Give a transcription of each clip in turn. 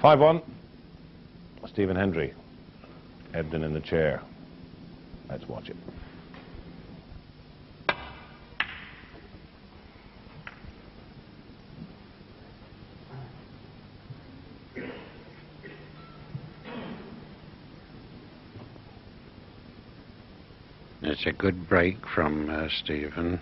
5-1. Stephen Hendry. Ebden in the chair. Let's watch it. It's a good break from Stephen.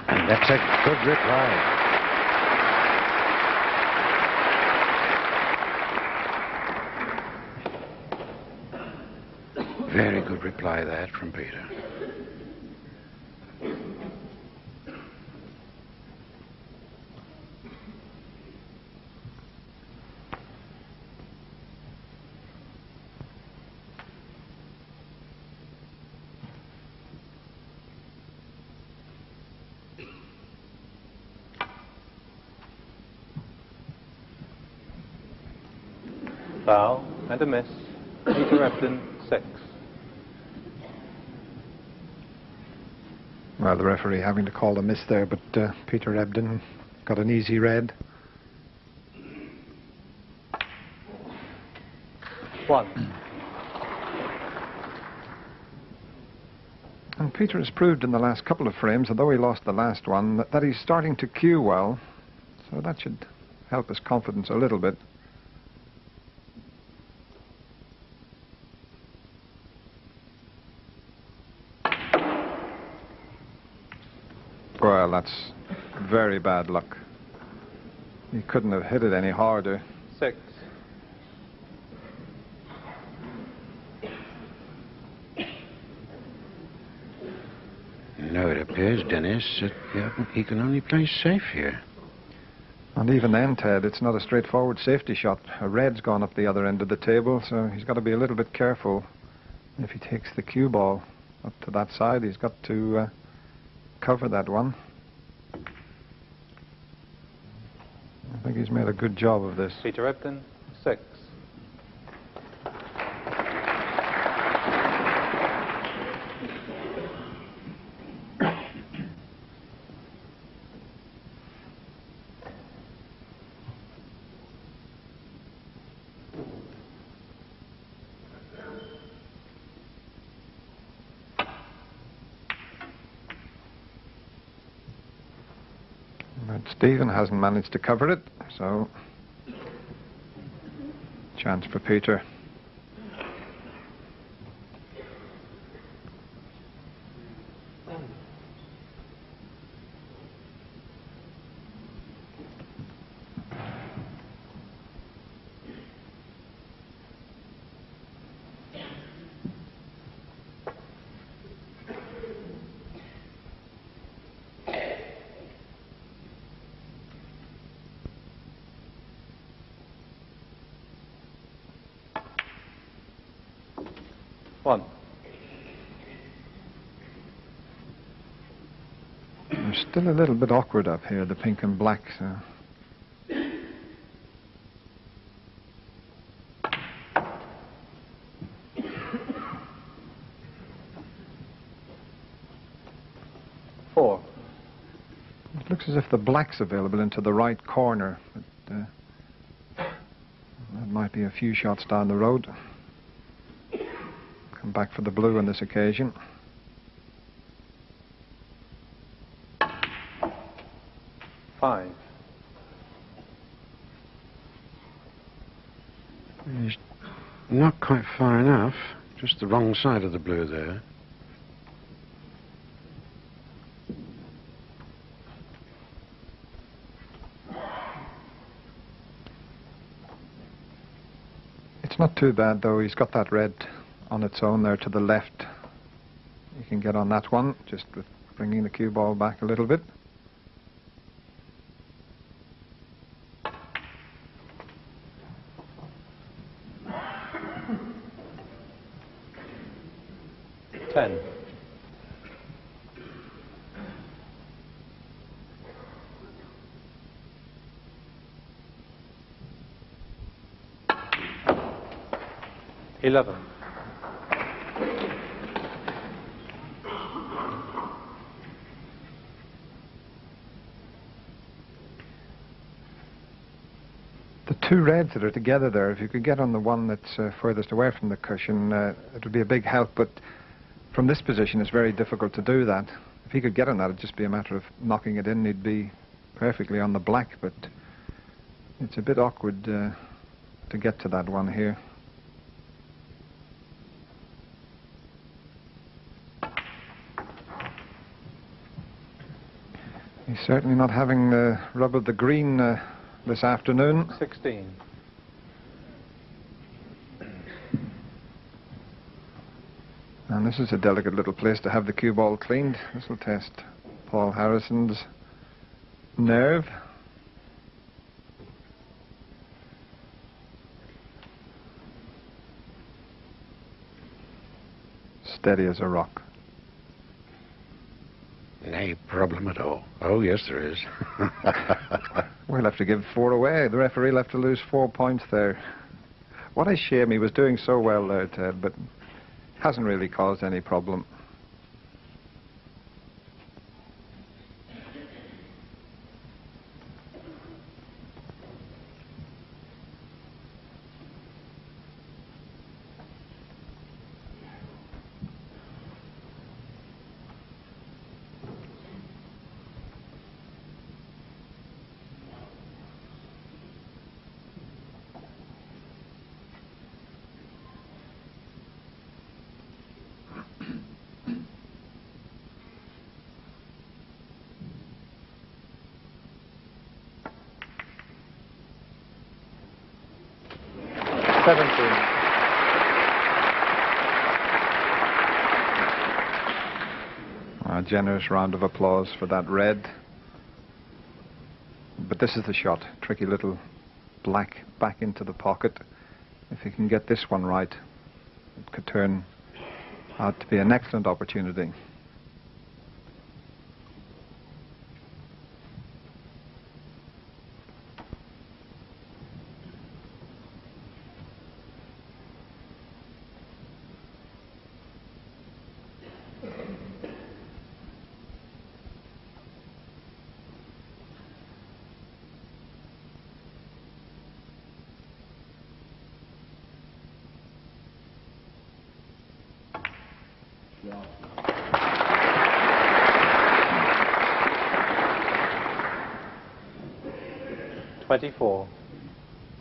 And that's a good reply. Very good reply that from Peter. Foul and a miss. Peter Ebden, 6. Well, the referee having to call a miss there, but Peter Ebden got an easy red. 1. And Peter has proved in the last couple of frames, although he lost the last one, that he's starting to cue well. So that should help his confidence a little bit. Well, that's very bad luck. He couldn't have hit it any harder. 6. No, it appears, Dennis, that he can only play safe here. And even then, Ted, it's not a straightforward safety shot. A red's gone up the other end of the table, so he's got to be a little bit careful. If he takes the cue ball up to that side, he's got to cover that one. I think he's made a good job of this. Peter Ebden, 6. But Stephen hasn't managed to cover it, so chance for Peter. One. They're still a little bit awkward up here, the pink and black, so. Four. It looks as if the black's available into the right corner, but that might be a few shots down the road. Come back for the blue on this occasion. Five. He's not quite far enough. Just the wrong side of the blue there. It's not too bad, though. He's got that red on its own there to the left. You can get on that one, just with bringing the cue ball back a little bit. Ten. $11. two reds that are together there. If you could get on the one that's furthest away from the cushion, it would be a big help, but from this position it's very difficult to do that. If he could get on that, it'd just be a matter of knocking it in. He'd be perfectly on the black, but it's a bit awkward to get to that one here. He's certainly not having the rub of the green this afternoon. 16. And this is a delicate little place to have the cue ball cleaned. This will test Paul Harrison's nerve. Steady as a rock. No problem at all. Oh, yes, there is. We'll have to give 4 away. The referee will have to lose 4 points there. What a shame. He was doing so well there, Ted, but hasn't really caused any problem. A generous round of applause for that red. But this is the shot. Tricky little black back into the pocket. If he can get this one right, it could turn out to be an excellent opportunity.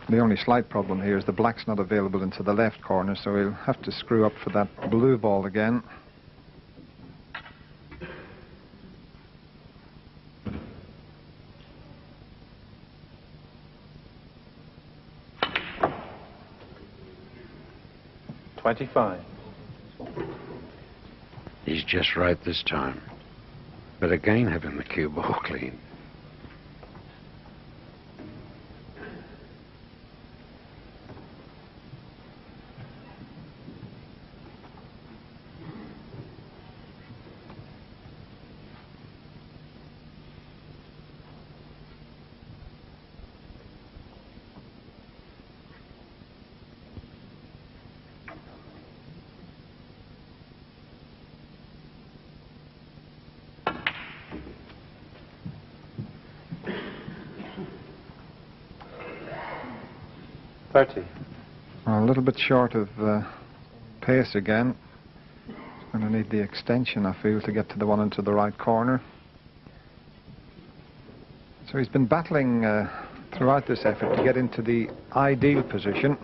The only slight problem here is the black's not available into the left corner, so he'll have to screw up for that blue ball again. He's just right this time. But again, having the cue ball clean. A little bit short of pace again. Going to need the extension, I feel, to get to the one into the right corner. So he's been battling throughout this effort to get into the ideal position.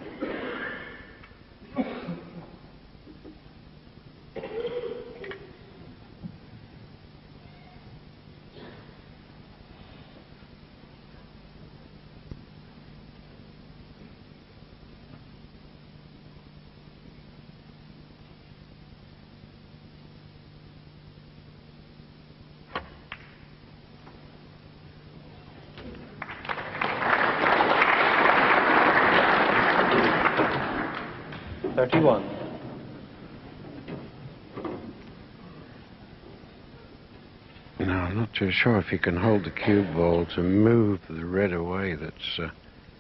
Now, I'm not too sure if you can hold the cue ball to move the red away that's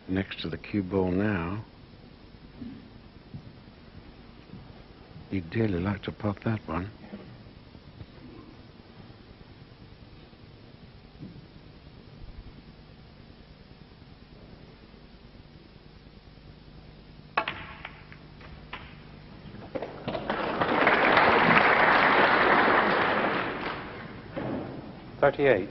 next to the cue ball now. You'd dearly like to pop that one. 38.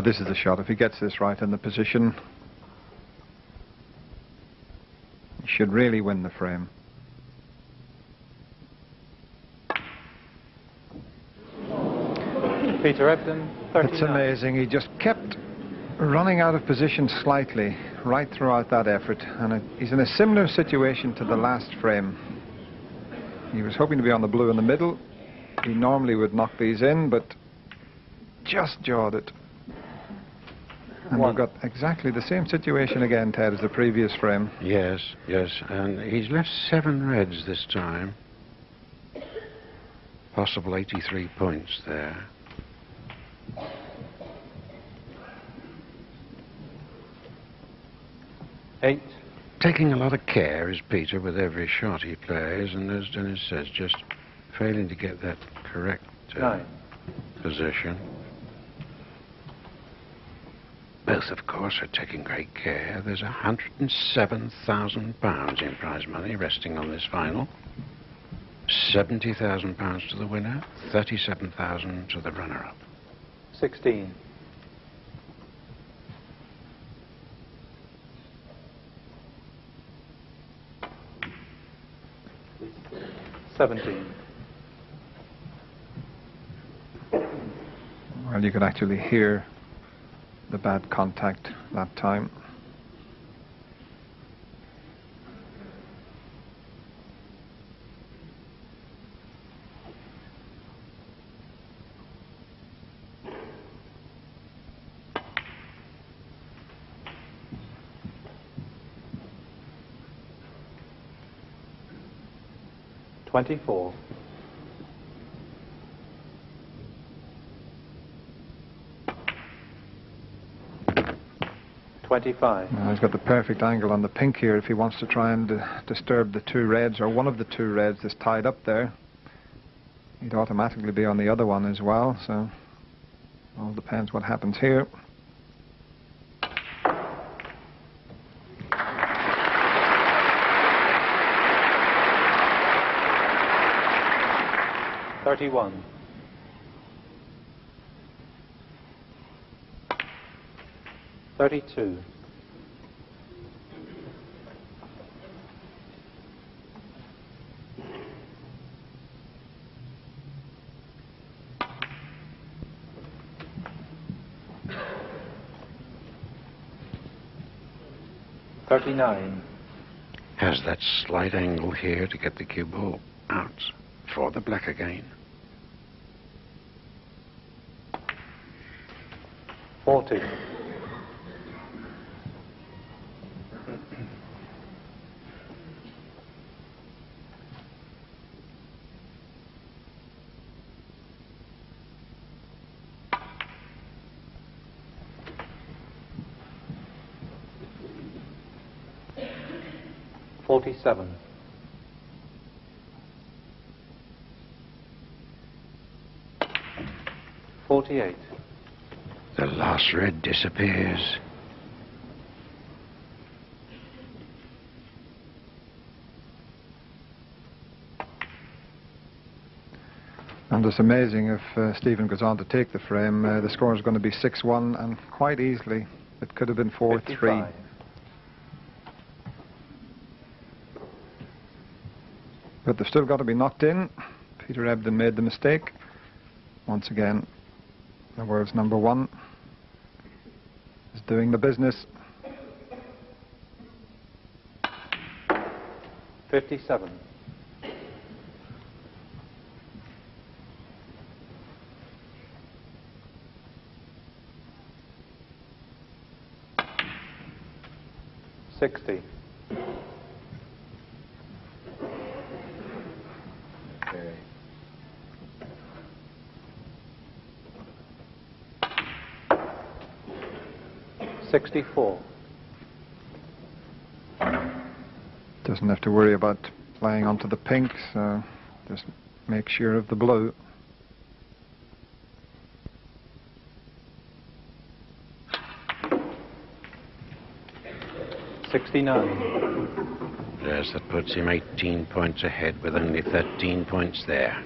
This is the shot. If he gets this right in the position, he should really win the frame. Peter Ebdon, 39. It's amazing. He just kept running out of position slightly right throughout that effort, and he's in a similar situation to the last frame. He was hoping to be on the blue in the middle. He normally would knock these in, but just jawed it. And we've got exactly the same situation again, Ted, as the previous frame. Yes, yes, and he's left 7 reds this time. Possible 83 points there. Eight. Taking a lot of care is Peter with every shot he plays, and as Dennis says, just failing to get that correct 9. position. Both, of course, are taking great care. There's £107,000 in prize money resting on this final. £70,000 to the winner, £37,000 to the runner-up. 16. 17. Well, you could actually hear the bad contact that time. $24. 25. Now he's got the perfect angle on the pink here if he wants to try and disturb the 2 reds, or one of the 2 reds that's tied up there. He'd automatically be on the other one as well, so all depends what happens here. $31. 32. 39. Has that slight angle here to get the cue ball out for the black again. 40. 47. 48. The last red disappears. And it's amazing if Stephen goes on to take the frame, the score is going to be 6-1, and quite easily it could have been 4-3. 55. But they've still got to be knocked in. Peter Ebdon made the mistake. Once again, the world's #1 is doing the business. 57. 60. Okay. 64. Doesn't have to worry about flying onto the pink, so Just make sure of the blue. Yes, that puts him 18 points ahead with only 13 points there.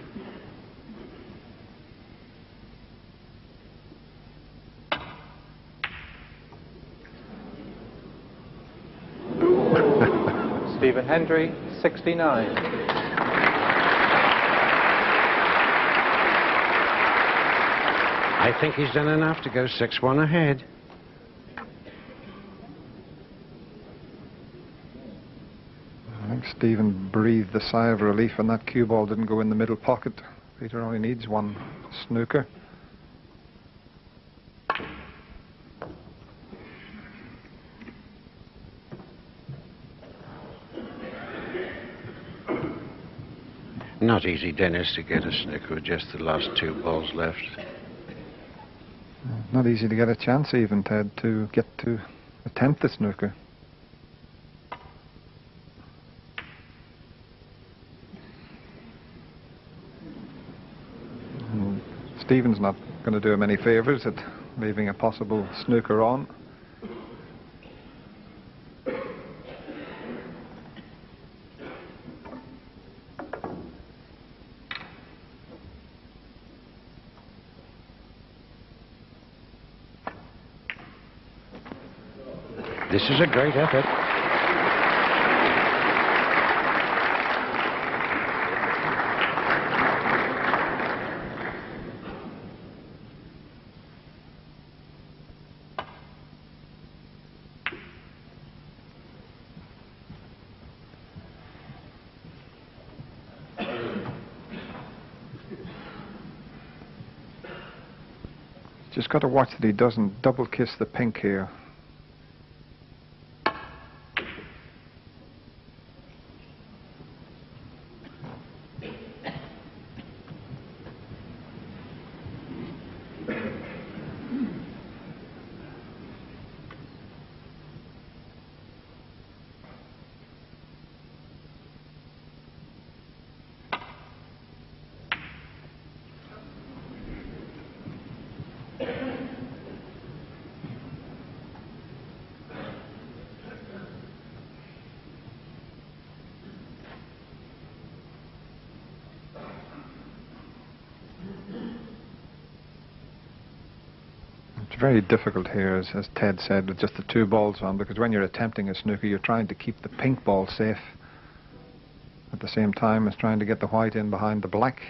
Stephen Hendry, 69. I think he's done enough to go 6-1 ahead. I think Stephen breathed a sigh of relief when that cue ball didn't go in the middle pocket. Peter only needs one snooker. Not easy, Dennis, to get a snooker with just the last 2 balls left. Not easy to get a chance even, Ted, to get to attempt the snooker. Stephen's not going to do him any favours at leaving a possible snooker on. This is a great effort. Just got to watch that he doesn't double kiss the pink here. It's very difficult here, as Ted said, with just the 2 balls on, because when you're attempting a snooker, you're trying to keep the pink ball safe at the same time as trying to get the white in behind the black.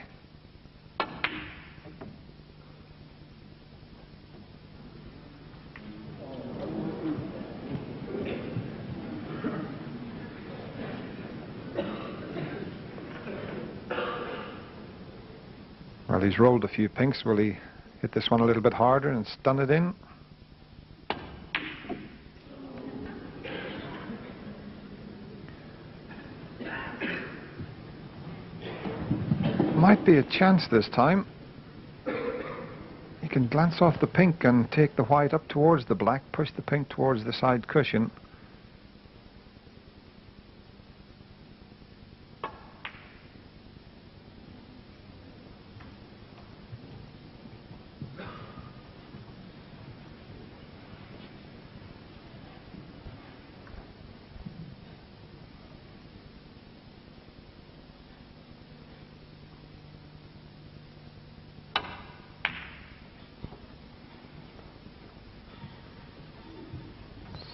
Well, he's rolled a few pinks. Will he hit this one a little bit harder and stun it in? Might be a chance this time. He can glance off the pink and take the white up towards the black, push the pink towards the side cushion.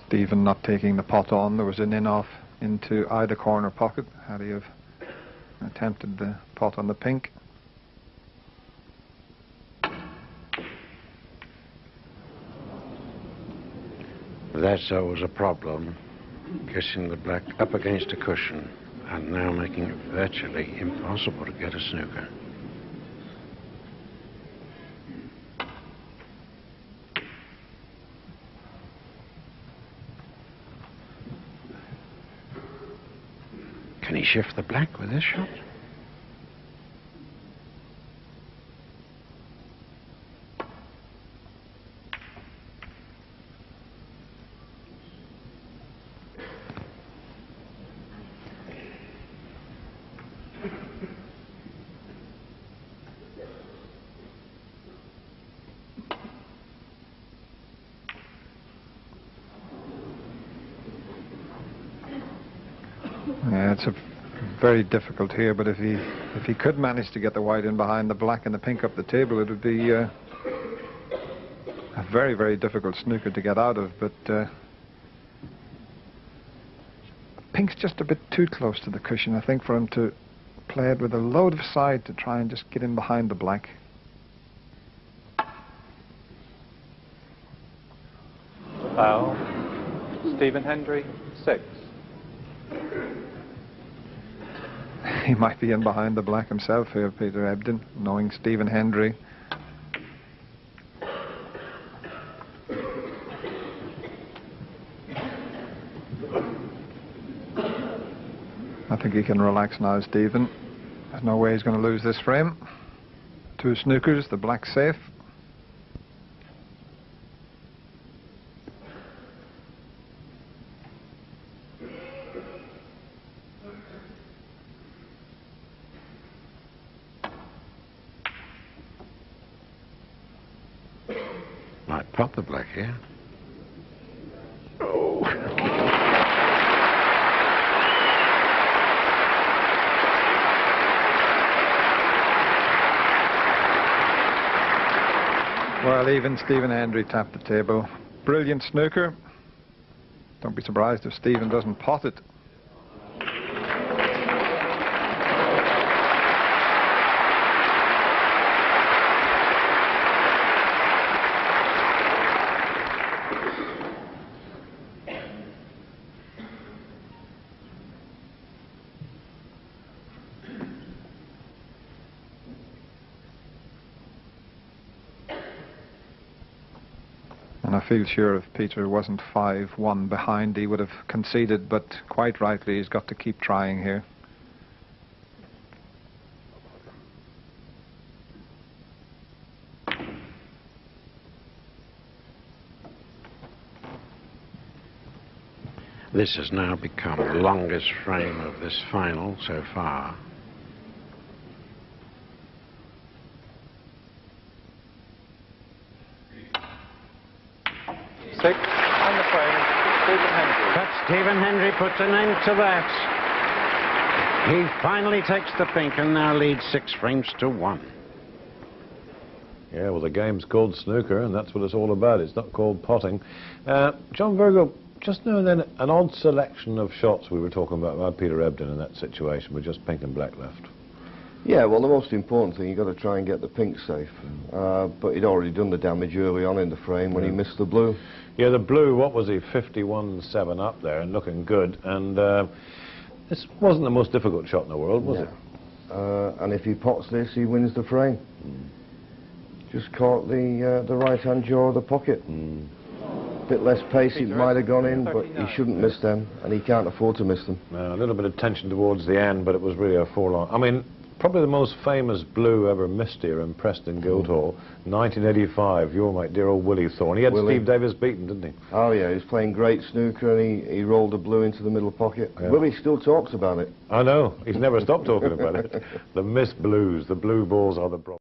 Stephen not taking the pot on. There was an in-off into either corner pocket had he have attempted the pot on the pink. That's always a problem, kissing the black up against a cushion and now making it virtually impossible to get a snooker. Can he shift the black with this shot? Yeah, it's very difficult here, but if he could manage to get the white in behind the black and the pink up the table, it would be a very, very difficult snooker to get out of, but pink's just a bit too close to the cushion, I think, for him to play it with a load of side to try and just get in behind the black. Foul. Stephen Hendry, 6. He might be in behind the black himself here, Peter Ebdon, knowing Stephen Hendry. I think he can relax now, Stephen. There's no way he's going to lose this frame. 2 snookers, the black safe. Might pop the black here. Oh. Well, even Stephen Hendry tapped the table. Brilliant snooker. Don't be surprised if Stephen doesn't pot it. And I feel sure if Peter wasn't 5-1 behind, he would have conceded, but quite rightly, he's got to keep trying here. This has now become the longest frame of this final so far. Six on the frame, Stephen Hendry. But Stephen Hendry puts an end to that. He finally takes the pink and now leads 6 frames to 1. Yeah, well, the game's called snooker, and that's what it's all about. It's not called potting. John Virgo, just now and then, an odd selection of shots we were talking about by Peter Ebdon in that situation with just pink and black left. Yeah, well, the most important thing, you've got to try and get the pink safe. But he'd already done the damage early on in the frame when he missed the blue. Yeah, the blue, what was he, 51-7 up there and looking good. And this wasn't the most difficult shot in the world, was it? And if he pots this, he wins the frame. Just caught the right-hand jaw of the pocket. Bit less pace, it might have gone in, but he shouldn't miss them, and he can't afford to miss them. A little bit of tension towards the end, but it was really a forlorn. I mean, probably the most famous blue ever missed here in Preston Guildhall, 1985. Your mate, dear old Willie Thorne. He had Willie. Steve Davis beaten, didn't he? Oh yeah, he was playing great snooker, and he rolled the blue into the middle pocket. Yeah. Willie still talks about it. I know. He's never stopped talking about it. The missed blues. The blue balls are the problem.